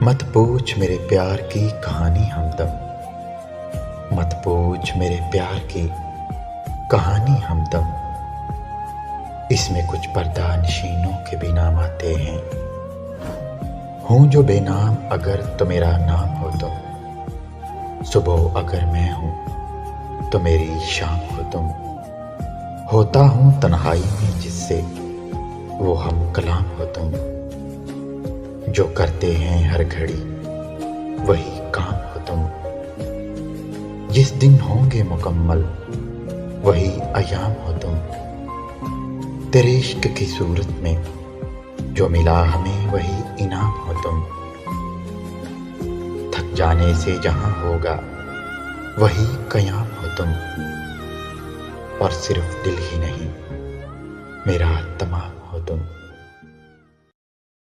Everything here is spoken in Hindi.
मत पूछ मेरे प्यार की कहानी हमदम, मत पूछ मेरे प्यार की कहानी हमदम। इसमें कुछ पर्दा नशीनों के भी नाम आते हैं। हूँ जो बेनाम अगर तो मेरा नाम हो तुम, सुबह अगर मैं हूँ तो मेरी शाम हो तुम। होता हूँ तन्हाई में जिससे वो हम कलाम हो तुम, जो करते हैं हर घड़ी वही काम हो तुम। जिस दिन होंगे मुकम्मल वही अयाम हो तुम। तेरे इश्क की सूरत में जो मिला हमें वही इनाम हो तुम। थक जाने से जहां होगा वही कयाम हो तुम। और सिर्फ दिल ही नहीं मेरा तमाम